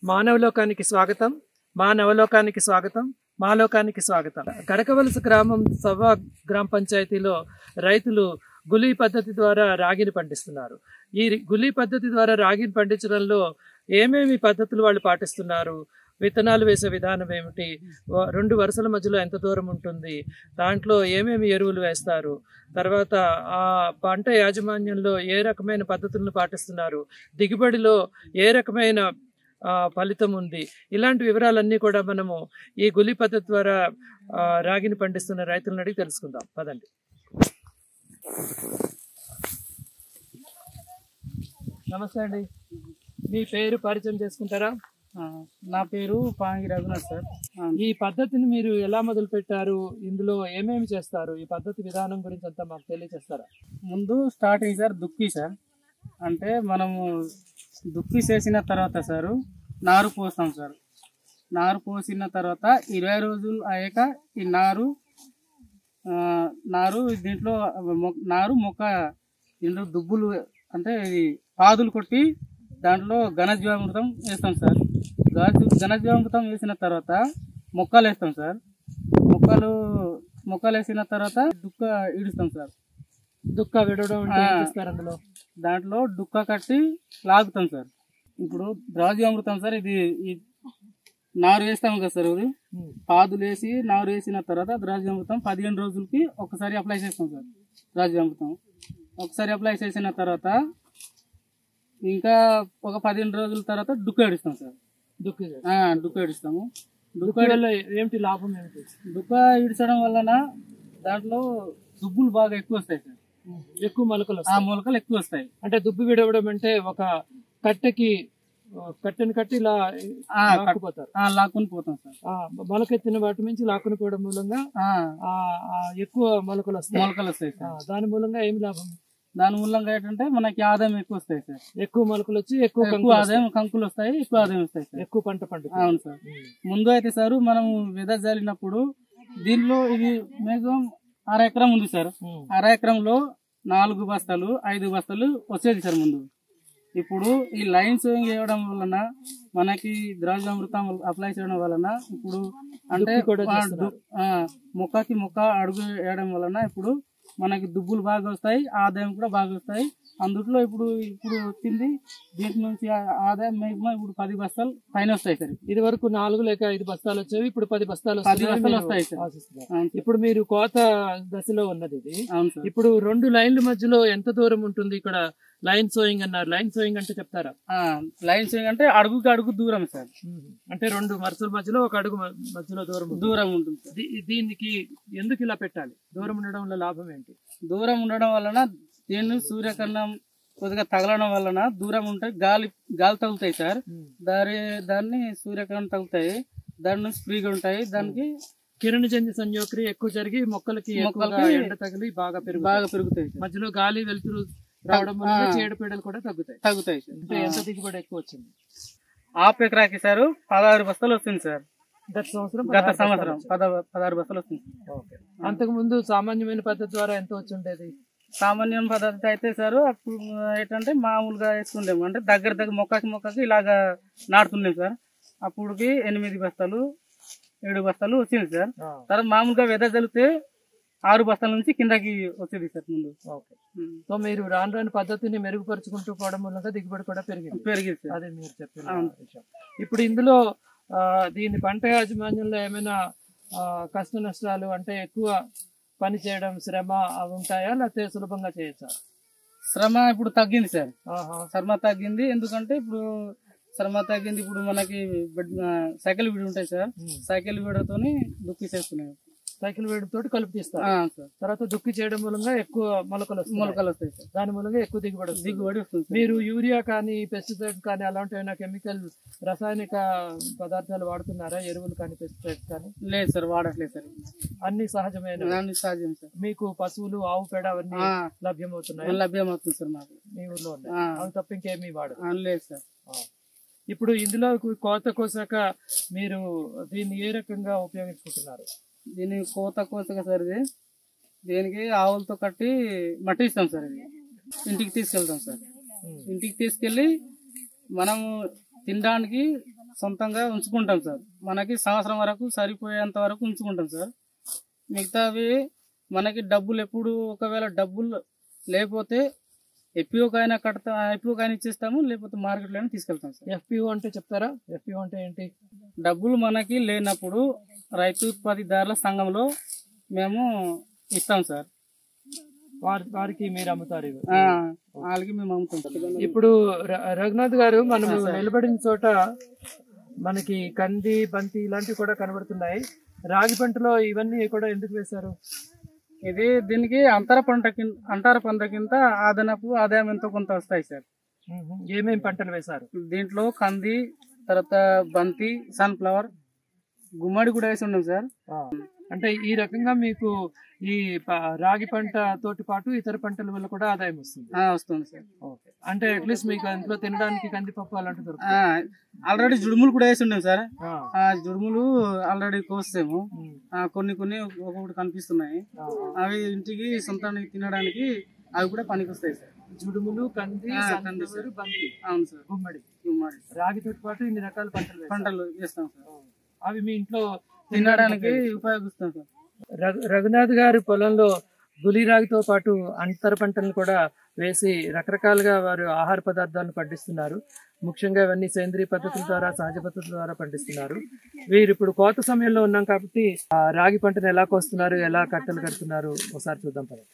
మానవలోకానికి స్వాగతం, మానవలోకానికి స్వాగతం, మాలోకానికి స్వాగతం. కడకవలస గ్రామం సవ్వా గ్రామ పంచాయతీలో రైతులు గులీ పద్ధతి ద్వారా రాగిని పండిస్తున్నారు. ఈ గులీ పద్ధతి ద్వారా రాగిని పండించడంలో ఏమేమి పద్ధతులు వాళ్ళు పాటిస్తున్నారు, విత్తనాలు వేసే విధానం ఏమిటి, రెండు వరుసల మధ్యలో ఎంత దూరం ఉంటుంది, దాంట్లో ఏమేమి ఎరువులు వేస్తారు, తర్వాత ఆ పంట యాజమాన్యంలో ఏ రకమైన పద్ధతులను పాటిస్తున్నారు, దిగుబడిలో ఏ రకమైన ఫలితం ఉంది, ఇలాంటి వివరాలన్నీ కూడా మనము ఈ గులీ పద్ధతి ద్వారా రాగిని పండిస్తున్న రైతులను అడిగి తెలుసుకుందాం. పదండి. నమస్తే అండి, మీ పేరు పరిచయం చేసుకుంటారా? నా పేరు పాంగి రఘునాథ్ సార్. ఈ పద్ధతిని మీరు ఎలా మొదలు పెట్టారు, ఇందులో ఏమేమి చేస్తారు, ఈ పద్ధతి విధానం గురించి అంతా మాకు తెలియజేస్తారా? ముందు స్టార్టింగ్ సార్ దుక్కి సార్, అంటే మనము దుక్కి చేసిన తర్వాత సార్ నారు పోస్తాం సార్. నారు పోసిన తర్వాత 20 రోజులు అయ్యాక ఈ నారు దీంట్లో నారు మొక్క దీంట్లో దుబ్బులు అంటే ఇది పాదులు కొట్టి దాంట్లో ఘనజీవామృతం వేస్తాం సార్. ఘనజీవామృతం వేసిన తర్వాత మొక్కలు వేస్తాం సార్. మొక్కలు వేసిన తర్వాత దుక్క ఇడుస్తాం సార్. దుక్క విడవడం అందులో దాంట్లో దుక్క కట్టి లాగుతాం సార్. ఇప్పుడు ద్రావజీవామృతం సార్, ఇది నారు వేస్తాం కదా సార్, ఇది పాదులు వేసి నారు వేసిన తర్వాత ద్రావజీవామృతం 15 రోజులకి ఒకసారి అప్లై చేస్తాం సార్. ద్రావజీవామృతం ఒకసారి అప్లై చేసిన తర్వాత ఇంకా ఒక 15 రోజుల తర్వాత దుక్క ఏడుస్తాం సార్. దుక్క ఏడుస్తాము. ఏమిటి లాభం ఏమిటి? దుక్క ఇడ్చడం వలన దాంట్లో దుబ్బులు బాగా ఎక్కువ వస్తాయి సార్. ఎక్కువ మొలకలు ఎక్కువ వస్తాయి. అంటే దుబ్బు విడవడం అంటే ఒక కట్టెని కట్టి ఇలా లాక్కుని పోతాం సార్. మొలకెత్తిన వాటి నుంచి లాక్కుని పోవడం మూలంగా ఎక్కువ మొలకలు వస్తాయి సార్. దాని మూలంగా ఏమి లాభం? దాని మూలంగా ఏంటంటే మనకి ఆదాయం ఎక్కువ వస్తాయి సార్. ఎక్కువ మొలకలు వచ్చి ఎక్కువ ఆదాయం, కంకులు వస్తాయి, ఎక్కువ ఆదాయం వస్తాయి సార్. ఎక్కువ పంట పండు. అవును సార్. ముందు అయితే సార్ మనం విధ జల్లినప్పుడు దీనిలో ఇది మేఘం 6 ఎకరం ఉంది సార్. 6 ఎకరంలో 4 బస్తాలు 5 బస్తాలు వచ్చేది సార్ ముందు. ఇప్పుడు ఈ లైన్స్ వేయడం వలన మనకి ద్రావజామృతం అప్లై చేయడం వలన ఇప్పుడు అంటే మొక్కకి మొక్క అడుగు వేయడం వలన ఇప్పుడు మనకి దుబ్బులు బాగా వస్తాయి, ఆదాయం కూడా బాగా వస్తాయి. అందుట్లో ఇప్పుడు వచ్చింది దీంట్ నుంచి ఆదాయం మేఘమా ఇప్పుడు 10 బస్తాలు పైన వస్తాయి సార్. ఇది వరకు 4 లేక 5 బస్తాలు వచ్చేవి, ఇప్పుడు 10 బస్తాలు వస్తాయి సార్. ఇప్పుడు మీరు కోత దశలో ఉన్నది ఇది. ఇప్పుడు 2 లైన్ల మధ్యలో ఎంత దూరం ఉంటుంది? ఇక్కడ లైన్ సోయింగ్ అన్నారు. లైన్ సోయింగ్ అంటే చెప్తారా? లైన్ సోయింగ్ అంటే అడుగుకి అడుగు దూరం సార్. అంటే 2 వరుసల మధ్యలో ఒక అడుగు మధ్యలో దూరం ఉంటుంది. దీనికి ఎందుకు ఇలా పెట్టాలి? దూరం ఉండడం వల్ల లాభం ఏంటి? దూరం ఉండడం వలన దీన్ని సూర్యకిరణం కొద్దిగా తగలడం వలన దూరం ఉంటాయి, గాలి తగులుతాయి సార్. దాన్ని సూర్యకిరణం తగులుతాయి, దాని నుంచి ఫ్రీగా ఉంటాయి. దానికి కిరణజన్య సంయోక్రియ ఎక్కువ జరిగి మొక్కలకి ఎండ తగిలి బాగా పెరుగుతాయి. మధ్యలో గాలి వెలుతురు రావడం వల్ల చీడపీడలు కూడా తగ్గుతాయి. అంటే ఎంత దిగుబడి ఎక్కువ వచ్చింది? ఆపు ఎకరాకి సార్ 16 బస్తాలు వస్తుంది సార్. గత సంవత్సరం 16 బస్తాలు వస్తుంది. అంతకు ముందు సామాన్యమైన పద్ధతి ద్వారా ఎంత వచ్చి ఉండేది? సామాన్య పద్ధతి అయితే సార్ అప్పుడు ఏంటంటే మామూలుగా వేసుకుంటాము, అంటే దగ్గర మొక్కకి ఇలాగా నాటుతున్నాం సార్. అప్పుడుకి 8 బస్తాలు 7 బస్తాలు వచ్చింది సార్. తర్వాత మామూలుగా వెద జరిగితే 6 బస్తాల నుంచి కిందకి వచ్చేది సార్ ముందు. సో మీరు రాను పద్ధతిని మెరుగుపరుచుకుంటూ పోవడం వల్ల దిగుబడి కూడా పెరిగింది. అదే మీరు చెప్పిన విషయం. ఇప్పుడు ఇందులో దీని పంట యాజమాన్యంలో ఏమైనా కష్ట నష్టాలు అంటే ఎక్కువ పని చేయడం, శ్రమ అవి ఉంటాయా, లేకపోతే సులభంగా చేయొచ్చా? శ్రమ ఇప్పుడు తగ్గింది సార్. శ్రమ తగ్గింది. ఎందుకంటే ఇప్పుడు మనకి సైకిల్ వీడి ఉంటాయి సార్. సైకిల్ వీడతోని దుక్కి చేస్తున్నాయి. సైకిల్ వేడితో కలుపు తీస్తారు. తర్వాత దుక్కి చేయడం మూలంగా ఎక్కువ మొలకలు వస్తాయి సార్. దాని మూలంగా ఎక్కువ దిగుబడి వస్తుంది. మీరు యూరియా కానీ పెస్టిసైడ్స్ కానీ అలాంటి ఏమైనా కెమికల్ రసాయనిక పదార్థాలు వాడుతున్నారా? ఎరువులు కానీ పెస్టిసైడ్స్ కానీ? లేదు సార్, వాడట్లేదు సార్. అన్ని సహజమైన సహజం సార్. మీకు పశువులు, ఆవు పేడ అవన్నీ లభ్యమవుతుంది సార్. మాకు మీ ఊర్లో అవి తప్ప ఇంకేమీ వాడరు? లేదు సార్. ఇప్పుడు ఇందులో కోత కోసాక మీరు దీన్ని ఏ రకంగా ఉపయోగించుకుంటున్నారు? దీన్ని కోసగా సార్ ఇది దీనికి ఆవులతో కట్టి మట్టి ఇస్తాం సార్. ఇది ఇంటికి తీసుకెళ్తాం సార్. ఇంటికి తీసుకెళ్ళి మనము తినడానికి సొంతంగా ఉంచుకుంటాం సార్. మనకి సంవత్సరం వరకు సరిపోయేంత వరకు ఉంచుకుంటాం సార్. మిగతావి మనకి డబ్బులు ఎప్పుడు ఒకవేళ డబ్బులు లేకపోతే ఎఫ్పిఓకైనా ఎఫ్పిఓకైనా ఇచ్చేస్తాము, లేకపోతే మార్కెట్లో తీసుకెళ్తాం సార్. ఎఫ్పిఓ అంటే చెప్తారా? ఎఫ్పిఓ అంటే ఏంటి? డబ్బులు మనకి లేనప్పుడు రైతు ఉత్పత్తిదారుల సంఘంలో మేము ఇస్తాం సార్. వారికి మీరు అమ్ముతారు? వాళ్ళకి మేము అమ్ముతాం. ఇప్పుడు రఘునాథ్ గారు, మనం నిలబడిన చోట మనకి కంది, బంతి ఇలాంటివి కూడా కనబడుతున్నాయి. రాగి పంటలో ఇవన్నీ కూడా ఎందుకు వేశారు? ఇది దీనికి అంతర పంట కింద అదనపు ఆదాయం ఎంతో కొంత వస్తాయి సార్. ఏమేమి పంటలు వేశారు దీంట్లో? కంది, తర్వాత బంతి, సన్ఫ్లవర్, గుమ్మడి కూడా వేసి ఉన్నాం సార్. అంటే ఈ రకంగా మీకు ఈ రాగి పంట తోటి పాటు ఇతర పంటల వల్ల కూడా ఆదాయం వస్తుంది సార్. అంటే అట్లీస్ట్ మీకు ఇంట్లో తినడానికి కందిపప్పు అలాంటి దొరుకుతుంది. ఆల్రెడీ జుడుములు కూడా వేసి ఉన్నాం సార్. జుడుములు ఆల్రెడీ కోసాము. కొన్ని ఒక్కొక్కటి కనిపిస్తున్నాయి. అవి ఇంటికి సొంతానికి తినడానికి అవి కూడా పనికి వస్తాయి సార్. జుడుములు, కంది, బంతి. అవును సార్. గుమ్మడి రాగితో పాటు ఇన్ని రకాల పంటలు వేస్తాం సార్. అవి మీ ఇంట్లో తినడానికి ఉపయోగిస్తాం సార్. రఘునాథ్ గారి పొలంలో గులి రాగితో పాటు అంతర పంటలను కూడా వేసి రకరకాలుగా వారు ఆహార పదార్థాలను పండిస్తున్నారు. ముఖ్యంగా ఇవన్నీ సేంద్రియ పద్ధతుల ద్వారా, సహజ పద్ధతుల ద్వారా పండిస్తున్నారు. వీరు ఇప్పుడు కోత సమయంలో ఉన్నాం కాబట్టి రాగి పంటను ఎలా కోస్తున్నారు, ఎలా కట్టలు కడుతున్నారు ఒకసారి చూద్దాం పదండి.